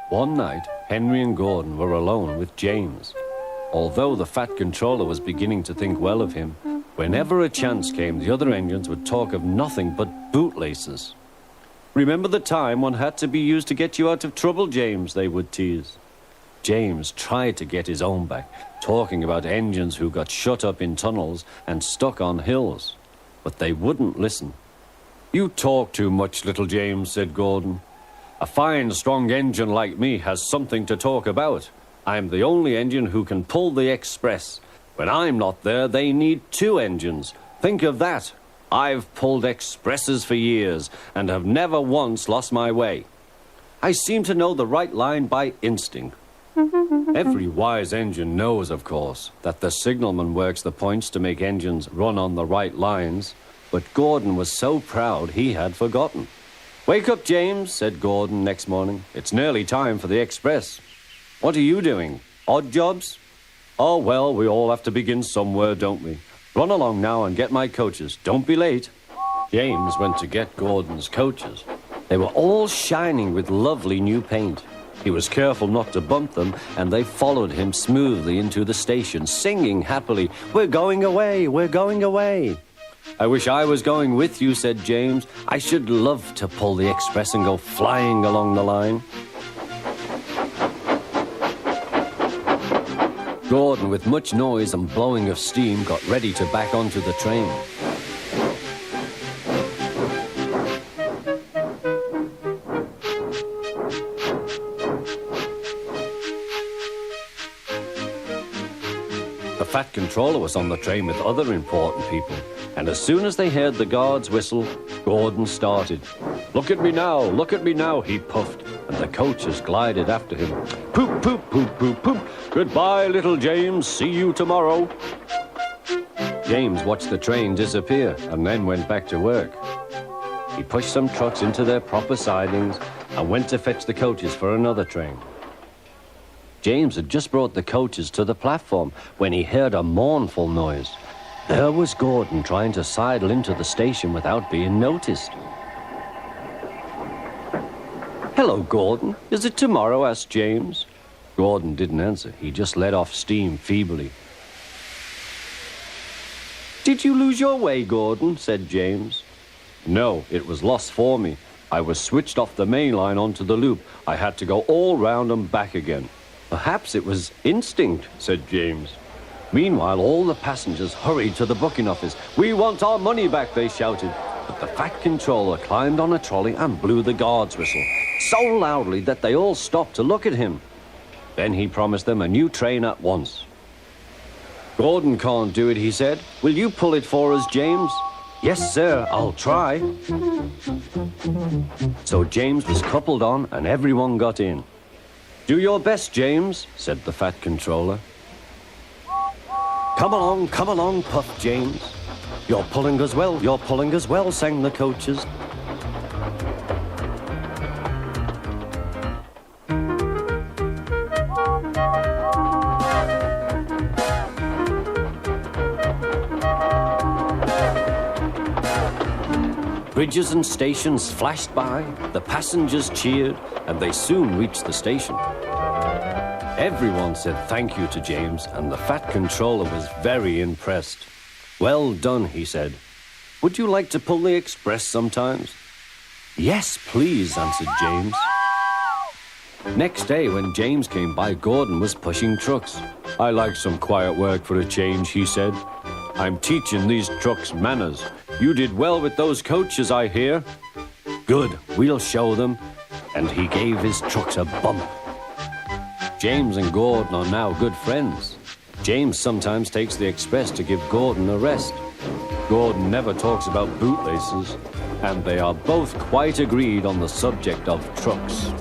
One night, Henry and Gordon were alone with James. Although the Fat Controller was beginning to think well of him, whenever a chance came, the other engines would talk of nothing but bootlaces. "Remember the time one had to be used to get you out of trouble, James?" they would tease. James tried to get his own back, talking about engines who got shut up in tunnels and stuck on hills. But they wouldn't listen. "You talk too much, little James," said Gordon. "A fine, strong engine like me has something to talk about. I'm the only engine who can pull the express. When I'm not there, they need two engines. Think of that. I've pulled expresses for years and have never once lost my way. I seem to know the right line by instinct." Every wise engine knows, of course, that the signalman works the points to make engines run on the right lines, but Gordon was so proud he had forgotten. "Wake up, James," said Gordon next morning. "It's nearly time for the express." "What are you doing? Odd jobs?" "Oh, well, we all have to begin somewhere, don't we? Run along now and get my coaches. Don't be late." James went to get Gordon's coaches. They were all shining with lovely new paint. He was careful not to bump them, and they followed him smoothly into the station, singing happily, "We're going away, we're going away." "I wish I was going with you," said James. "I should love to pull the express and go flying along the line." Gordon, with much noise and blowing of steam, got ready to back onto the train. The Fat Controller was on the train with other important people, and as soon as they heard the guard's whistle, Gordon started. Look at me now," he puffed, and the coaches glided after him. "Poop, poop, poop, poop, poop. Goodbye, little James. See you tomorrow." James watched the train disappear and then went back to work. He pushed some trucks into their proper sidings and went to fetch the coaches for another train. James had just brought the coaches to the platform when he heard a mournful noise. There was Gordon trying to sidle into the station without being noticed. "Hello, Gordon. Is it tomorrow?" asked James. Gordon didn't answer. He just let off steam feebly. "Did you lose your way, Gordon?" said James. "No, it was lost for me. I was switched off the main line onto the loop. I had to go all round and back again." "Perhaps it was instinct," said James. Meanwhile, all the passengers hurried to the booking office. "We want our money back," they shouted. But the Fat Controller climbed on a trolley and blew the guard's whistle, so loudly that they all stopped to look at him. Then he promised them a new train at once. "Gordon can't do it," he said. "Will you pull it for us, James?" "Yes, sir, I'll try." So James was coupled on and everyone got in. "Do your best, James," said the Fat Controller. Come along, puffed James. You're pulling as well, sang the coaches. Bridges and stations flashed by, the passengers cheered, and they soon reached the station. Everyone said thank you to James, and the Fat Controller was very impressed. "Well done," he said. "Would you like to pull the express sometimes?" "Yes, please," answered James. Next day, when James came by, Gordon was pushing trucks. "I like some quiet work for a change," he said. "I'm teaching these trucks manners. You did well with those coaches, I hear." "Good, we'll show them." And he gave his trucks a bump. James and Gordon are now good friends. James sometimes takes the express to give Gordon a rest. Gordon never talks about bootlaces, and they are both quite agreed on the subject of trucks.